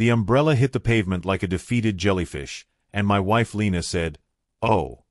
The umbrella hit the pavement like a defeated jellyfish, and my wife Lena said, "Oh."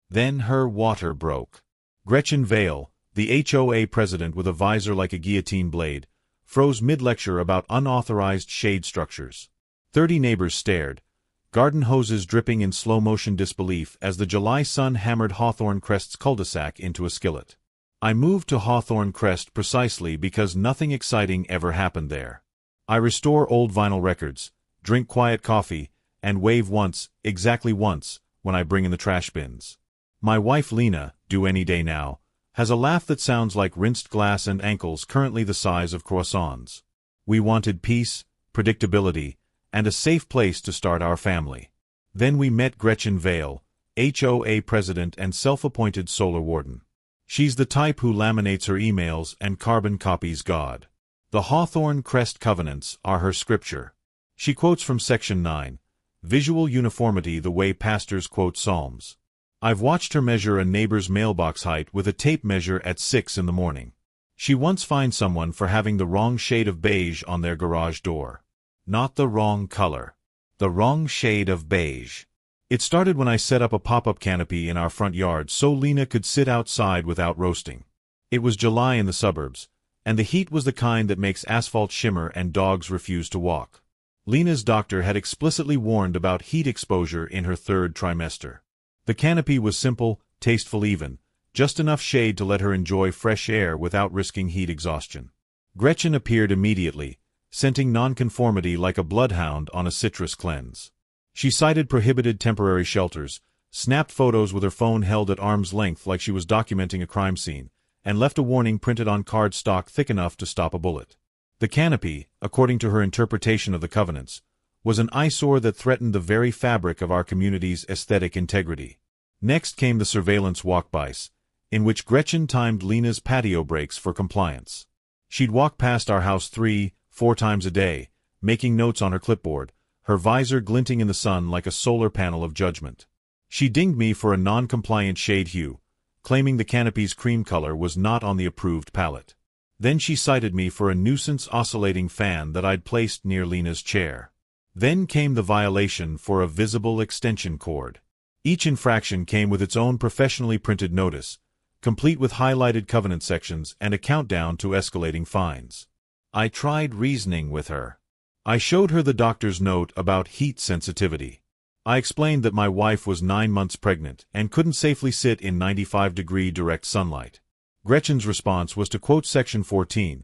Then her water broke. Gretchen Vale, the HOA president with a visor like a guillotine blade, froze mid-lecture about unauthorized shade structures. 30 neighbors stared, garden hoses dripping in slow-motion disbelief as the July sun hammered Hawthorne Crest's cul-de-sac into a skillet. I moved to Hawthorne Crest precisely because nothing exciting ever happened there. I restore old vinyl records, drink quiet coffee, and wave once, exactly once, when I bring in the trash bins. My wife Lena, due any day now, has a laugh that sounds like rinsed glass and ankles currently the size of croissants. We wanted peace, predictability, and a safe place to start our family. Then we met Gretchen Vale, HOA president and self-appointed solar warden. She's the type who laminates her emails and carbon copies God. The Hawthorne Crest covenants are her scripture. She quotes from Section 9, visual uniformity the way pastors quote Psalms. I've watched her measure a neighbor's mailbox height with a tape measure at 6 in the morning. She once fined someone for having the wrong shade of beige on their garage door. Not the wrong color. The wrong shade of beige. It started when I set up a pop-up canopy in our front yard so Lena could sit outside without roasting. It was July in the suburbs, and the heat was the kind that makes asphalt shimmer and dogs refuse to walk. Lena's doctor had explicitly warned about heat exposure in her 3rd trimester. The canopy was simple, tasteful even, just enough shade to let her enjoy fresh air without risking heat exhaustion. Gretchen appeared immediately, scenting nonconformity like a bloodhound on a citrus cleanse. She cited prohibited temporary shelters, snapped photos with her phone held at arm's length like she was documenting a crime scene, and left a warning printed on cardstock thick enough to stop a bullet. The canopy, according to her interpretation of the covenants, was an eyesore that threatened the very fabric of our community's aesthetic integrity. Next came the surveillance walk-bys, in which Gretchen timed Lena's patio breaks for compliance. She'd walk past our house 3-4 times a day, making notes on her clipboard, her visor glinting in the sun like a solar panel of judgment. She dinged me for a non-compliant shade hue, claiming the canopy's cream color was not on the approved palette. Then she cited me for a nuisance oscillating fan that I'd placed near Lena's chair. Then came the violation for a visible extension cord. Each infraction came with its own professionally printed notice, complete with highlighted covenant sections and a countdown to escalating fines. I tried reasoning with her. I showed her the doctor's note about heat sensitivity. I explained that my wife was 9 months pregnant and couldn't safely sit in 95-degree direct sunlight. Gretchen's response was to quote Section 14,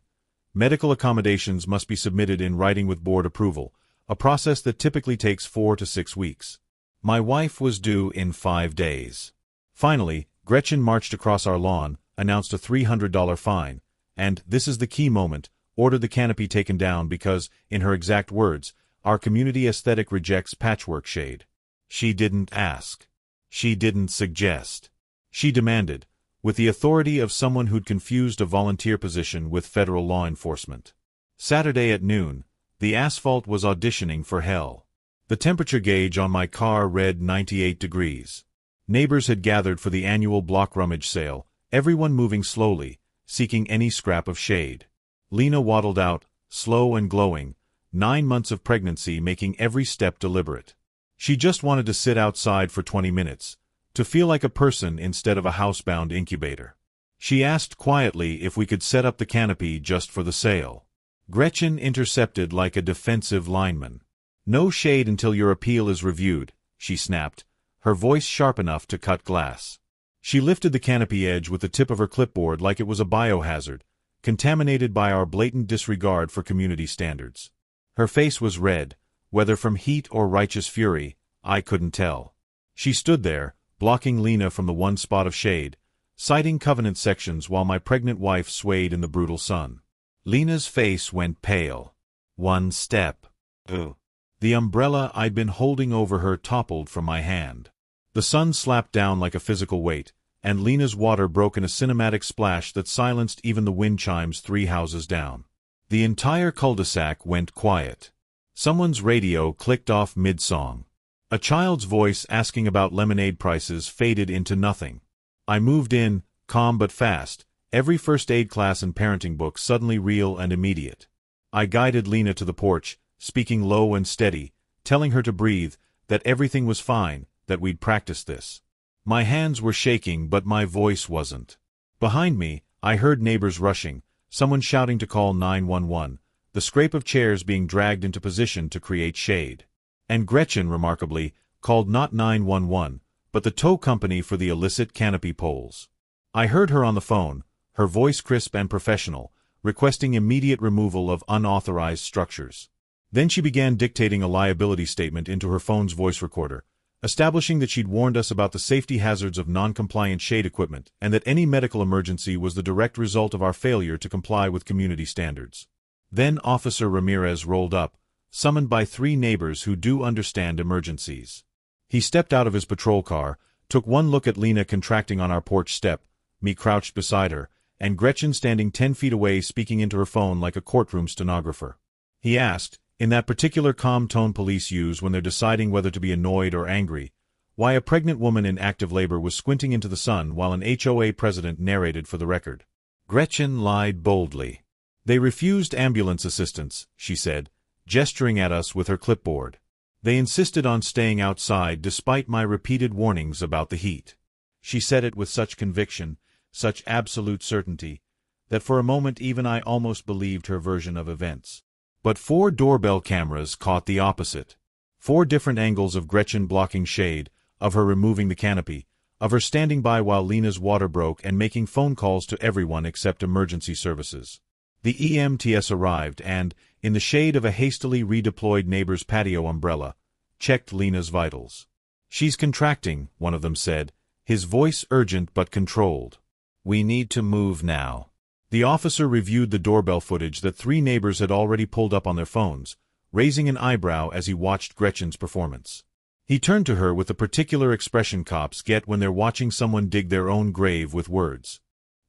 medical accommodations must be submitted in writing with board approval, a process that typically takes 4 to 6 weeks. My wife was due in 5 days. Finally, Gretchen marched across our lawn, announced a $300 fine, and, this is the key moment, ordered the canopy taken down because, in her exact words, our community aesthetic rejects patchwork shade. She didn't ask. She didn't suggest. She demanded, with the authority of someone who'd confused a volunteer position with federal law enforcement. Saturday at noon, the asphalt was auditioning for hell. The temperature gauge on my car read 98 degrees. Neighbors had gathered for the annual block rummage sale, everyone moving slowly, seeking any scrap of shade. Lena waddled out, slow and glowing, 9 months of pregnancy making every step deliberate. She just wanted to sit outside for 20 minutes, to feel like a person instead of a housebound incubator. She asked quietly if we could set up the canopy just for the sale. Gretchen intercepted like a defensive lineman. "No shade until your appeal is reviewed," she snapped, her voice sharp enough to cut glass. She lifted the canopy edge with the tip of her clipboard like it was a biohazard, contaminated by our blatant disregard for community standards. Her face was red, whether from heat or righteous fury, I couldn't tell. She stood there, blocking Lena from the one spot of shade, citing covenant sections while my pregnant wife swayed in the brutal sun. Lena's face went pale. One step. Ugh. The umbrella I'd been holding over her toppled from my hand. The sun slapped down like a physical weight, and Lena's water broke in a cinematic splash that silenced even the wind chimes 3 houses down. The entire cul-de-sac went quiet. Someone's radio clicked off mid-song. A child's voice asking about lemonade prices faded into nothing. I moved in, calm but fast, every first aid class and parenting book suddenly real and immediate. I guided Lena to the porch, speaking low and steady, telling her to breathe, that everything was fine, that we'd practiced this. My hands were shaking, but my voice wasn't. Behind me, I heard neighbors rushing, someone shouting to call 911, the scrape of chairs being dragged into position to create shade. And Gretchen, remarkably, called not 911, but the tow company for the illicit canopy poles. I heard her on the phone, her voice crisp and professional, requesting immediate removal of unauthorized structures. Then she began dictating a liability statement into her phone's voice recorder, establishing that she'd warned us about the safety hazards of non-compliant shade equipment and that any medical emergency was the direct result of our failure to comply with community standards. Then Officer Ramirez rolled up, summoned by 3 neighbors who do understand emergencies. He stepped out of his patrol car, took one look at Lena contracting on our porch step, me crouched beside her, and Gretchen standing 10 feet away speaking into her phone like a courtroom stenographer. He asked, in that particular calm tone police use when they're deciding whether to be annoyed or angry, why a pregnant woman in active labor was squinting into the sun while an HOA president narrated for the record. Gretchen lied boldly. They refused ambulance assistance, she said, gesturing at us with her clipboard. They insisted on staying outside despite my repeated warnings about the heat. She said it with such conviction, such absolute certainty, that for a moment even I almost believed her version of events. But 4 doorbell cameras caught the opposite. 4 different angles of Gretchen blocking shade, of her removing the canopy, of her standing by while Lena's water broke and making phone calls to everyone except emergency services. The EMTs arrived and, in the shade of a hastily redeployed neighbor's patio umbrella, checked Lena's vitals. "She's contracting," one of them said, his voice urgent but controlled. "We need to move now." The officer reviewed the doorbell footage that 3 neighbors had already pulled up on their phones, raising an eyebrow as he watched Gretchen's performance. He turned to her with the particular expression cops get when they're watching someone dig their own grave with words.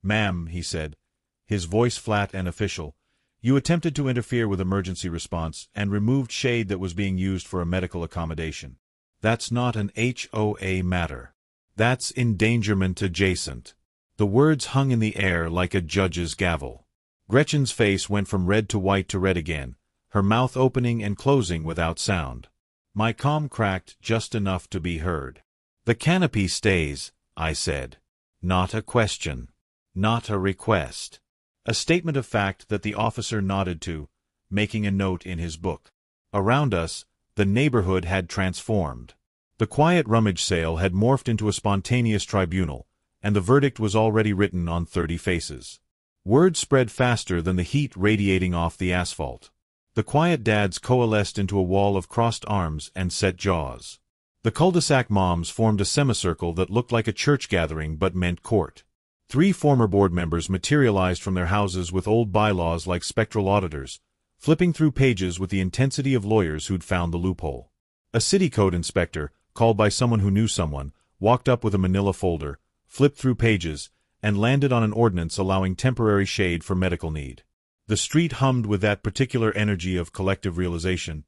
"Ma'am," he said, his voice flat and official, "you attempted to interfere with emergency response and removed shade that was being used for a medical accommodation. That's not an HOA matter. That's endangerment adjacent." The words hung in the air like a judge's gavel. Gretchen's face went from red to white to red again, her mouth opening and closing without sound. My comm cracked just enough to be heard. "The canopy stays," I said. Not a question. Not a request. A statement of fact that the officer nodded to, making a note in his book. Around us, the neighborhood had transformed. The quiet rummage sale had morphed into a spontaneous tribunal, and the verdict was already written on 30 faces. Word spread faster than the heat radiating off the asphalt. The quiet dads coalesced into a wall of crossed arms and set jaws. The cul-de-sac moms formed a semicircle that looked like a church gathering but meant court. 3 former board members materialized from their houses with old bylaws like spectral auditors, flipping through pages with the intensity of lawyers who'd found the loophole. A city code inspector, called by someone who knew someone, walked up with a manila folder, flipped through pages, and landed on an ordinance allowing temporary shade for medical need. The street hummed with that particular energy of collective realization,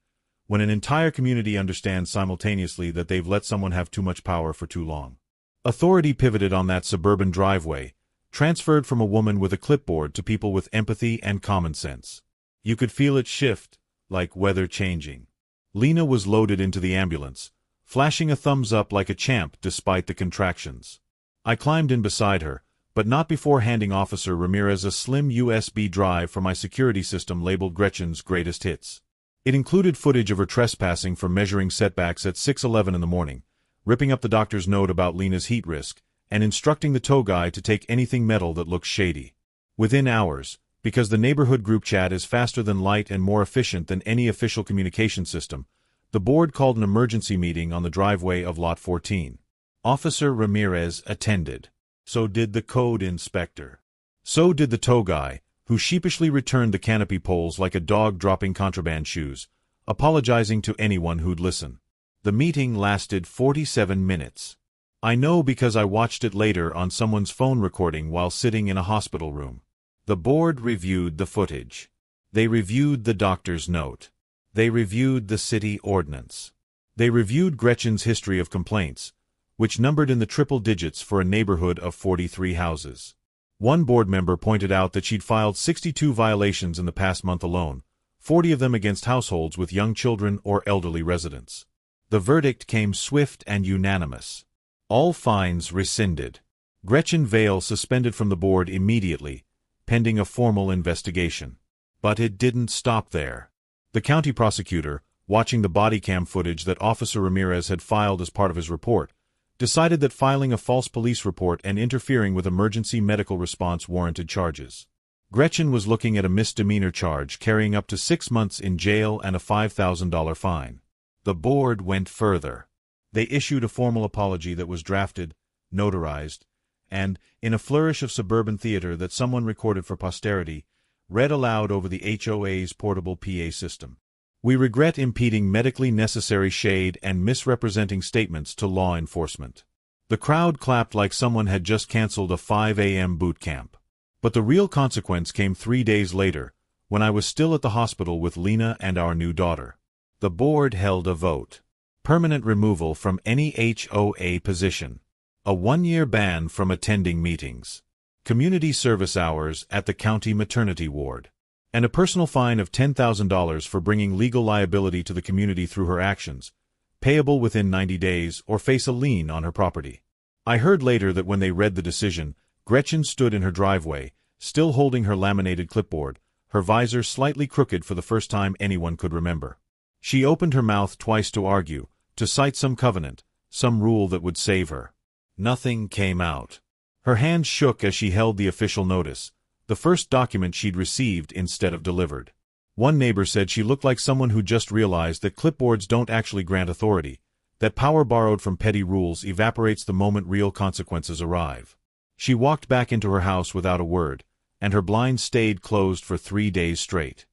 when an entire community understands simultaneously that they've let someone have too much power for too long. Authority pivoted on that suburban driveway, transferred from a woman with a clipboard to people with empathy and common sense. You could feel it shift, like weather changing. Lena was loaded into the ambulance, flashing a thumbs up like a champ despite the contractions. I climbed in beside her, but not before handing Officer Ramirez a slim USB drive for my security system labeled Gretchen's Greatest Hits. It included footage of her trespassing for measuring setbacks at 6:11 in the morning, ripping up the doctor's note about Lena's heat risk, and instructing the tow guy to take anything metal that looks shady. Within hours, because the neighborhood group chat is faster than light and more efficient than any official communication system, the board called an emergency meeting on the driveway of Lot 14. Officer Ramirez attended. So did the code inspector. So did the tow guy, who sheepishly returned the canopy poles like a dog dropping contraband shoes, apologizing to anyone who'd listen. The meeting lasted 47 minutes. I know because I watched it later on someone's phone recording while sitting in a hospital room. The board reviewed the footage. They reviewed the doctor's note. They reviewed the city ordinance. They reviewed Gretchen's history of complaints, which numbered in the triple digits for a neighborhood of 43 houses. One board member pointed out that she'd filed 62 violations in the past month alone, 40 of them against households with young children or elderly residents. The verdict came swift and unanimous. All fines rescinded. Gretchen Vale suspended from the board immediately, pending a formal investigation. But it didn't stop there. The county prosecutor, watching the body cam footage that Officer Ramirez had filed as part of his report, decided that filing a false police report and interfering with emergency medical response warranted charges. Gretchen was looking at a misdemeanor charge carrying up to 6 months in jail and a $5,000 fine. The board went further. They issued a formal apology that was drafted, notarized, and, in a flourish of suburban theater that someone recorded for posterity, read aloud over the HOA's portable PA system. "We regret impeding medically necessary shade and misrepresenting statements to law enforcement." The crowd clapped like someone had just canceled a 5 a.m. boot camp. But the real consequence came 3 days later, when I was still at the hospital with Lena and our new daughter. The board held a vote. Permanent removal from any HOA position. A 1-year ban from attending meetings. Community service hours at the county maternity ward. And a personal fine of $10,000 for bringing legal liability to the community through her actions, payable within 90 days or face a lien on her property. I heard later that when they read the decision, Gretchen stood in her driveway, still holding her laminated clipboard, her visor slightly crooked for the first time anyone could remember. She opened her mouth twice to argue, to cite some covenant, some rule that would save her. Nothing came out. Her hands shook as she held the official notice, the first document she'd received instead of delivered. One neighbor said she looked like someone who just realized that clipboards don't actually grant authority, that power borrowed from petty rules evaporates the moment real consequences arrive. She walked back into her house without a word, and her blinds stayed closed for 3 days straight.